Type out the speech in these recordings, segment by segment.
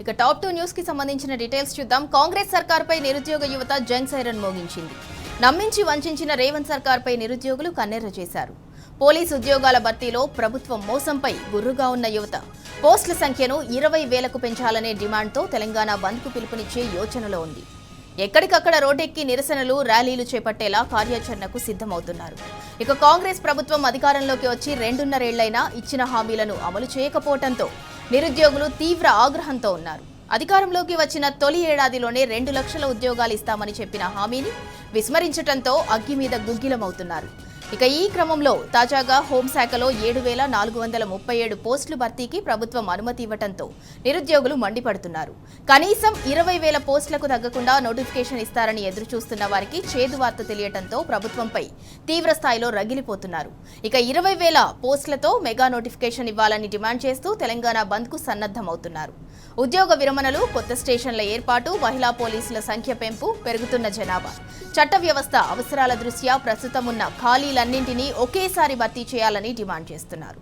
ఇక top 2 news కి సంబంధించిన డీటెయిల్స్ చూద్దాం. కాంగ్రెస్ సర్కార్పై నిరుద్యోగ యువత జంగ్ సైరన్ మోగించింది. నమ్మించి వంచిన రేవంత్ సర్కార్పై నిరుద్యోగులు కన్నెర్ర చేశారు. పోలీసు ఉద్యోగాల భర్తీలో ప్రభుత్వం మోసంపై గుర్రుగా ఉన్న యువత పోస్టుల సంఖ్యను 20,000కు పెంచాలనే డిమాండ్తో తెలంగాణ బంద్కు పిలుపునిచ్చే యోచనలో ఉంది. ఎక్కడికక్కడ రోడ్డెక్కి నిరసనలు, ర్యాలీలు చేపట్టేలా కార్యాచరణకు సిద్ధమవుతున్నారు. ఇక కాంగ్రెస్ ప్రభుత్వం అధికారంలోకి వచ్చి 2.5 ఏళ్లైనా ఇచ్చిన హామీలను అమలు చేయకపోవడంతో నిరుద్యోగులు తీవ్ర ఆగ్రహంతో ఉన్నారు. అధికారంలోకి వచ్చిన తొలి ఏడాదిలోనే 2 లక్షల ఉద్యోగాలు ఇస్తామని చెప్పిన హామీని విస్మరించడంతో అగ్గి మీద గుగ్గిలమవుతున్నారు. ఇక ఈ క్రమంలో తాజాగా హోంశాఖలో 7,437 పోస్టులు భర్తీకి ప్రభుత్వం అనుమతి ఇవ్వడంతో నిరుద్యోగులు మండిపడుతున్నారు. కనీసం 20,000 పోస్టులకు తగ్గకుండా నోటిఫికేషన్ ఇస్తారని ఎదురుచూస్తున్న వారికి చేదు వార్త తెలియడంతో ప్రభుత్వంపై తీవ్ర స్థాయిలో రగిలిపోతున్నారు. ఇక 20,000 పోస్టులతో మెగా నోటిఫికేషన్ ఇవ్వాలని డిమాండ్ చేస్తూ తెలంగాణ బంద్కు సన్నద్ధమవుతున్నారు. ఉద్యోగ విరమణలు, కొత్త స్టేషన్ల ఏర్పాటు, మహిళా పోలీసుల సంఖ్య పెంపు, పెరుగుతున్న జనాభా, చట్ట వ్యవస్థ అవసరాల దృష్ట్యా ప్రస్తుతం ఉన్న ఖాళీలన్నింటినీ ఒకేసారి భర్తీ చేయాలని డిమాండ్ చేస్తున్నారు.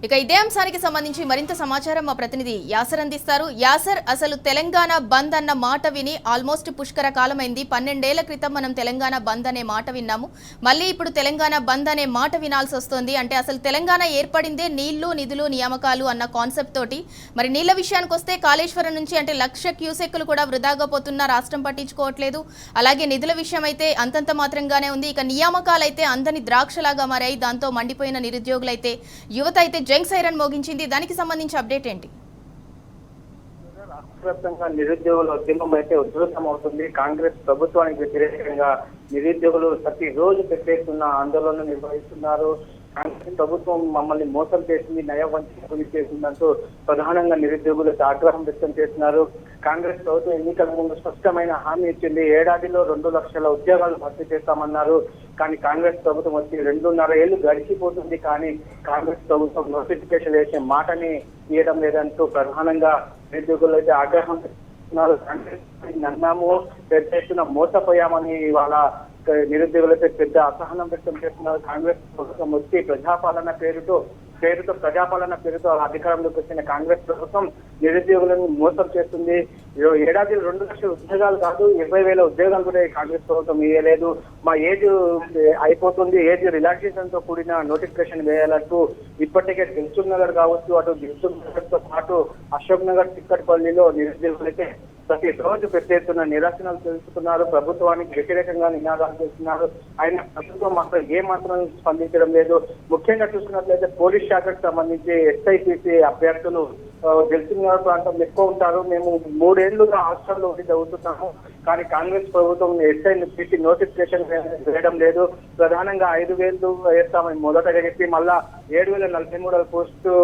ఇక ఇదే అంశానికి సంబంధించి మరింత సమాచారం మా ప్రతినిధి యాసర్ అందిస్తారు. యాసర్, అసలు తెలంగాణ బంద్ అన్న మాట విని ఆల్మోస్ట్ పుష్కర కాలమైంది. 12 ఏళ్ల క్రితం మనం తెలంగాణ బంద్ అనే మాట విన్నాము. మళ్ళీ ఇప్పుడు తెలంగాణ బంద్ అనే మాట వినాల్సి వస్తుంది. అంటే అసలు తెలంగాణ ఏర్పడిందే నీళ్లు, నిధులు, నియామకాలు అన్న కాన్సెప్ట్ తోటి. మరి నీళ్ల విషయానికి వస్తే కాళేశ్వరం నుంచి అంటే 1,00,000 క్యూసెక్కులు కూడా వృధాగా పోతున్నా రాష్ట్రం పట్టించుకోవట్లేదు. అలాగే నిధుల విషయం అయితే అంతంత మాత్రంగానే ఉంది. ఇక నియామకాలు అయితే అందని ద్రాక్షలాగా మారాయి. దాంతో మండిపోయిన నిరుద్యోగులైతే, యువత అయితే జంగ్ సైరన్ మోగించింది. దానికి సంబంధించి అప్డేట్ ఏంటి? రాష్ట్ర వ్యాప్తంగా నిరుద్యోగుల ఉద్యమం అయితే ఉధృతమవుతుంది. కాంగ్రెస్ ప్రభుత్వానికి వ్యతిరేకంగా నిరుద్యోగులు ప్రతిరోజు పెట్టేస్తున్న ఆందోళన నిర్వహిస్తున్నారు. కాంగ్రెస్ ప్రభుత్వం మమ్మల్ని మోసం చేసింది, నయవంచన గురి చేసిందంటూ ప్రధానంగా నిరుద్యోగులు ఆగ్రహం వ్యక్తం చేస్తున్నారు. కాంగ్రెస్ ప్రభుత్వం ఎన్నికల ముందు స్పష్టమైన హామీ ఇచ్చింది. ఏడాదిలో 2 లక్షల ఉద్యోగాలు భర్తీ చేస్తామన్నారు. కానీ కాంగ్రెస్ ప్రభుత్వం వచ్చి 2.5 ఏళ్లు గడిచిపోతుంది. కానీ కాంగ్రెస్ ప్రభుత్వం నోటిఫికేషన్ వేసే మాటని ఇవ్వడం లేదంటూ ప్రధానంగా నిరుద్యోగులు అయితే ఆగ్రహం వ్యక్తున్నారు. కాంగ్రెస్ నమ్మాము, పెద్ద ఎత్తున మోసపోయామని వాళ్ళ నిరుద్యోగులైతే పెద్ద అసహనం వ్యక్తం చేస్తున్నారు. కాంగ్రెస్ ప్రభుత్వం వచ్చి ప్రజాపాలన పేరుతో అధికారంలోకి వచ్చిన కాంగ్రెస్ ప్రభుత్వం నిరుద్యోగులను మోసం చేస్తుంది. ఏడాదిలో 2 లక్షల ఉద్యోగాలు కాదు, 20,000 ఉద్యోగాలు కూడా కాంగ్రెస్ ప్రభుత్వం ఇవ్వలేదు. మా ఏజ్ అయిపోతుంది, ఏజ్ రిలాక్సేషన్ తో కూడిన నోటిఫికేషన్ వేయాలంటూ ఇప్పటికే దిల్సుఖ్ నగర్ కావచ్చు, అటు దిల్సుఖ్ నగర్ తో పాటు అశోక్ నగర్, చిక్కట్పల్లిలో నిరుద్యోగులైతే ప్రతిరోజు పెద్ద ఎత్తున నిరసనలు తెలుసుకున్నారు. ప్రభుత్వానికి వ్యతిరేకంగా నినాదాలు చేస్తున్నారు. ఆయన ప్రభుత్వం మాత్రం ఏ మాత్రం స్పందించడం లేదు. ముఖ్యంగా చూసుకున్నట్లయితే పోలీస్ శాఖకు సంబంధించి ఎస్ఐపిసి అభ్యర్థులు దిల్సుఖ్ నగర్ ప్రాంతంలో ఎక్కువ ఉంటారు. మేము 3 ఏళ్లుగా హాస్టల్లో ఉండి చదువుతున్నాము. కానీ కాంగ్రెస్ ప్రభుత్వం ఎస్ఐపిసి నోటిఫికేషన్ వేయడం లేదు. ప్రధానంగా 5,000 వేస్తామని మొదటగా చెప్పి మళ్ళా 7,043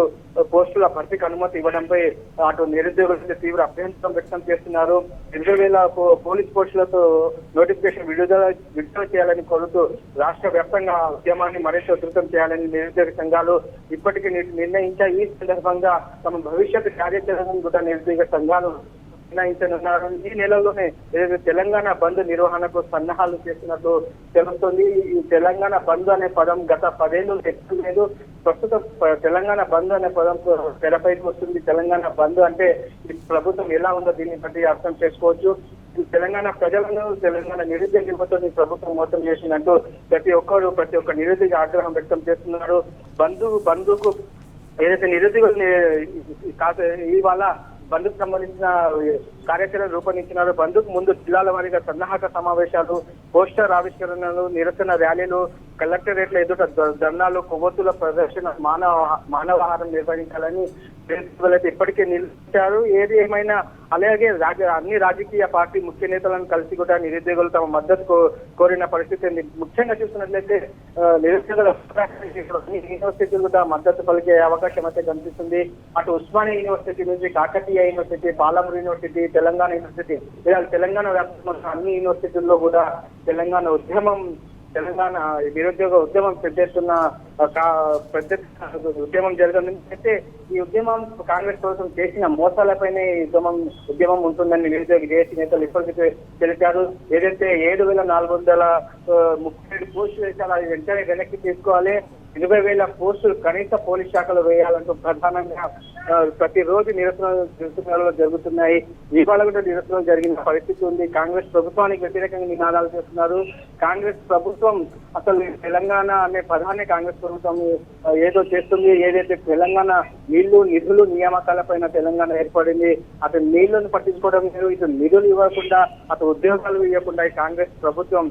పోస్టుల భర్తీకి అనుమతి ఇవ్వడంపై అటు నిరుద్యోగులు తీవ్ర అభ్యంతరం వ్యక్తం చేస్తున్నారు. 20,000 పోలీస్ పోస్టులతో నోటిఫికేషన్ విడుదల చేయాలని కోరుతూ రాష్ట్ర వ్యాప్తంగా ఉద్యమాన్ని మరింత ఉధృతం చేయాలని నిరుద్యోగ సంఘాలు ఇప్పటికీ నిర్ణయించాయి. ఈ సందర్భంగా తమ భవిష్యత్ కార్యాచరణను కూడా నిరుద్యోగ సంఘాలు నిర్ణయించనున్నారు. ఈ నెలలోనే తెలంగాణ బంద్ నిర్వహణకు సన్నాహాలు చేస్తున్నట్టు తెలుస్తుంది. ఈ తెలంగాణ బంద్ అనే పదం గత 10 ఏళ్ళు ఎత్తు లేదు. ప్రస్తుతం తెలంగాణ బంద్ అనే పదం తెరపైకి వస్తుంది. తెలంగాణ బంద్ అంటే ఈ ప్రభుత్వం ఎలా ఉందో దీన్ని బట్టి అర్థం చేసుకోవచ్చు. తెలంగాణ ప్రజలను, తెలంగాణ నిరుద్యోగ యువతతో ప్రభుత్వం మోసం చేసినట్టు ప్రతి ఒక్క నిరుద్యోగ ఆగ్రహం వ్యక్తం చేస్తున్నారు. బంధుకు ఏదైతే నిరుద్యోగులు ఇవాళ బంద్కు సంబంధించిన కార్యాచరణ రూపొందించినారు. బంద్కు ముందు జిల్లాల వారీగా సన్నాహక సమావేశాలు, పోస్టర్ ఆవిష్కరణలు, నిరసన ర్యాలీలు, కలెక్టరేట్ల ఎదుట ధర్నాలు, కొవ్వొత్తుల ప్రదర్శన, మానవహారం నిర్వహించాలని అయితే ఇప్పటికే నిలిచారు. ఏది ఏమైనా అలాగే అన్ని రాజకీయ పార్టీ ముఖ్య నేతలను కలిసి కూడా నిరుద్యోగులు తమ మద్దతు కోరిన పరిస్థితి ఉంది. ముఖ్యంగా చూస్తున్నట్లయితే నిరుద్యోగుల యూనివర్సిటీలు కూడా మద్దతు పలికే అవకాశం అయితే కనిపిస్తుంది. అటు ఉస్మానియా యూనివర్సిటీ నుంచి Kakatiya university, Palamuru university, Telangana university, ఇలా తెలంగాణ వ్యాప్తంగా అన్ని యూనివర్సిటీల్లో కూడా తెలంగాణ నిరుద్యోగ ఉద్యమం పెద్ద ఉద్యమం జరగనుంది. అయితే ఈ ఉద్యమం కాంగ్రెస్ ప్రభుత్వం చేసిన మోసాలపైనే ఈ ఉద్యమం ఉంటుందని నిరుద్యోగ జేఏసీ నేతలు ఇప్పటికే తెలిపారు. ఏదైతే 7,437 పోస్టులు వేసారో అది వెంటనే వెనక్కి తీసుకోవాలి. 20,000 పోస్టులు కనీస పోలీస్ శాఖలో వేయాలంటూ ప్రధానంగా ప్రతిరోజు నిరసనలు జరుగుతున్నాయి. ఇవాళ కూడా నిరసనలు జరిగిన పరిస్థితి ఉంది. కాంగ్రెస్ ప్రభుత్వానికి వ్యతిరేకంగా నినాదాలు చేస్తున్నారు. కాంగ్రెస్ ప్రభుత్వం అసలు తెలంగాణ అనే పదాన్ని కాంగ్రెస్ ప్రభుత్వం ఏదో చేస్తుంది. ఏదైతే తెలంగాణ నీళ్లు నిధులు నియామకాలపైన తెలంగాణ ఏర్పడింది, అటు నీళ్లను పట్టించుకోవడం లేదు, ఇటు నిధులు ఇవ్వకుండా అటు ఉద్యోగాలు ఇవ్వకుండా ఈ కాంగ్రెస్ ప్రభుత్వం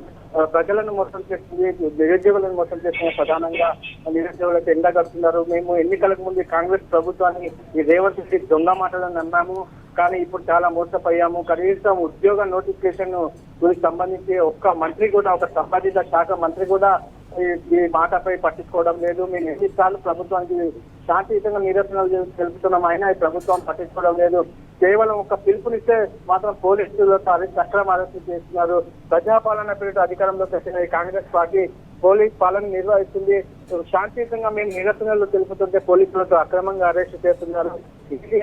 ప్రజలను మోసం చేస్తుంది, నిరుద్యోగులను మోసం చేస్తున్న ప్రధానంగా నిరుద్యోగులకు ఎండగడుతున్నారు. మేము ఎన్నికలకు ముందు కాంగ్రెస్ ప్రభుత్వాన్ని ఈ రేవంత్ రెడ్డి దొంగ మాటలను నమ్మాము, కానీ ఇప్పుడు చాలా మోసపోయాము. కనీసం ఉద్యోగ నోటిఫికేషన్ గురించి సంబంధించి ఒక్క మంత్రి కూడా, ఒక సంబంధిత శాఖ మంత్రి కూడా ఈ మాటపై పట్టించుకోవడం లేదు. మేము ఎన్నిసార్లు ప్రభుత్వానికి శాంతియుతంగా నిరసనలు తెలుపుతున్నాం, అయినా ఈ ప్రభుత్వం పట్టించుకోవడం లేదు. కేవలం ఒక పిలుపునిస్తే మాత్రం పోలీసులతో అక్రమ అరెస్టు చేస్తున్నారు. ప్రజాపాలన పేరిట అధికారంలోకి వచ్చిన ఈ కాంగ్రెస్ పార్టీ పోలీస్ పాలన నిర్వహిస్తుంది. శాంతియుతంగా మేము నిరసనలు తెలుపుతుంటే పోలీసులతో అక్రమంగా అరెస్టు చేస్తున్నారు.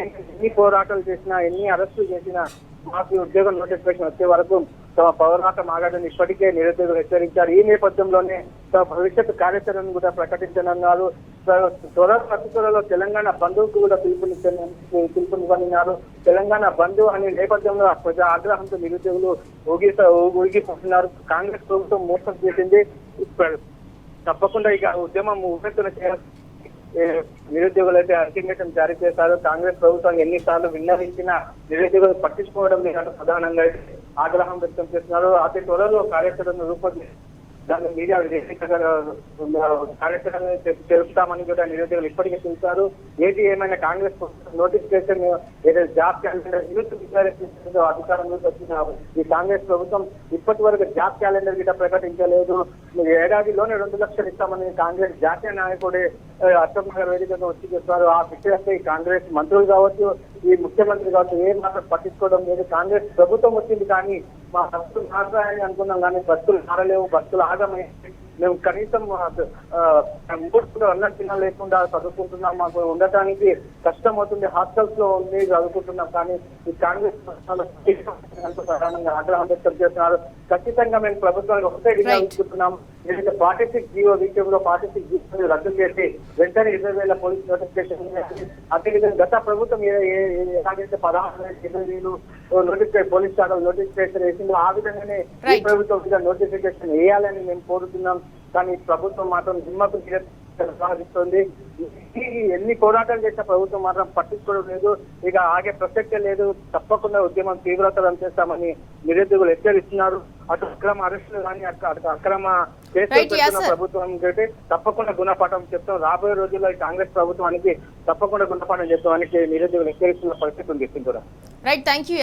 ఎన్ని పోరాటాలు చేసినా, ఎన్ని అరెస్టులు చేసినా మాకు ఉద్యోగం నోటిఫికేషన్ వచ్చే వరకు తమ పోరాటం ఆగదని ఇప్పటికే నిరుద్యోగులు హెచ్చరించారు. ఈ నేపథ్యంలోనే తమ భవిష్యత్తు కార్యాచరణను కూడా ప్రకటించనున్నారు. అతి త్వరలో తెలంగాణ బంధువుకు కూడా పిలుపునివ్వనున్నారు. తెలంగాణ బంధు అనే నేపథ్యంలో ప్రజా ఆగ్రహంతో నిరుద్యోగులు ఊగిపోతున్నారు. కాంగ్రెస్ ప్రభుత్వం మోసం చేసింది. తప్పకుండా ఇక ఉద్యమం ఉవ్వెత్తున నిరుద్యోగులు అయితే అల్టిమేటం జారీ చేశారు. కాంగ్రెస్ ప్రభుత్వం ఎన్నిసార్లు విన్నవించినా నిరుద్యోగులు పట్టించుకోవడం లేదంటూ ప్రధానంగా ఆగ్రహం వ్యక్తం చేస్తున్నారు. అతి త్వరలో కార్యాచరణ రూపొంది దాన్ని మీడియా కార్యాచరణ తెలుపుతామని కూడా నిరుద్యోగులు ఇప్పటికే తెలిపారు. ఏది ఏమైనా కాంగ్రెస్ నోటిఫికేషన్ ఏదైతే జాబ్ క్యాలెండర్ యూత్ విచారించే అధికారంలోకి వచ్చిన ఈ కాంగ్రెస్ ప్రభుత్వం ఇప్పటి వరకు జాబ్ క్యాలెండర్ గిట్ట ప్రకటించలేదు. ఏడాదిలోనే 2 లక్షలు ఇస్తామని కాంగ్రెస్ జాతీయ నాయకుడే అశోక్ నగర్ వేదికగా వచ్చి చెప్తారు. ఆ విషయాన్ని ఈ కాంగ్రెస్ మంత్రులు కావచ్చు, ఈ ముఖ్యమంత్రి కావచ్చు, ఏం మాత్రం పట్టించుకోవడం లేదు. కాంగ్రెస్ ప్రభుత్వం వచ్చింది కానీ మా బస్సులు మారాయని అనుకున్నాం, కానీ బస్సులు మారలేవు, బస్సులు ఆగమే. మేము కనీసం 3 అన్నం తిన లేకుండా చదువుకుంటున్నాం. మాకు ఉండటానికి కష్టం అవుతుంది. హాస్టల్స్ లో ఉండి చదువుకుంటున్నాం, కానీ ఈ కాంగ్రెస్ ప్రధానంగా ఆగ్రహం వ్యక్తం చేస్తున్నారు. ఖచ్చితంగా మేము ప్రభుత్వానికి ఒకటే డిమాండ్ 46 జీవో విషయంలో 46 జీవో రద్దు చేసి వెంటనే 20,000 పోలీస్ నోటిఫికేషన్. అదేవిధంగా గత ప్రభుత్వం ఎలాగైతే 16,000 నోటిఫికేషన్ పోలీస్ శాఖ నోటిఫికేషన్ వేసిందో ఆ విధంగానే ఈ ప్రభుత్వం నోటిఫికేషన్ వేయాలని మేము కోరుతున్నాం. కానీ ప్రభుత్వం మాత్రం నిమ్మకు నిర్వహిస్తుంది. ఎన్ని పోరాటాలు చేసిన ప్రభుత్వం మాత్రం పట్టించుకోవడం లేదు. ఇక ఆగే ప్రసక్తే లేదు. తప్పకుండా ఉద్యమం తీవ్రతరం చేస్తామని నిరుద్యోగులు హెచ్చరిస్తున్నారు. అటు అక్రమ అరెస్టులు కానీ అటు అక్రమ కేసులు ప్రభుత్వం తప్పకుండా గుణపాఠం చెప్తాం. రాబోయే రోజుల్లో కాంగ్రెస్ ప్రభుత్వానికి తప్పకుండా గుణపాఠం చెప్తామని నిరుద్యోగులు హెచ్చరిస్తున్న పరిస్థితి ఉంది. Right, thank you.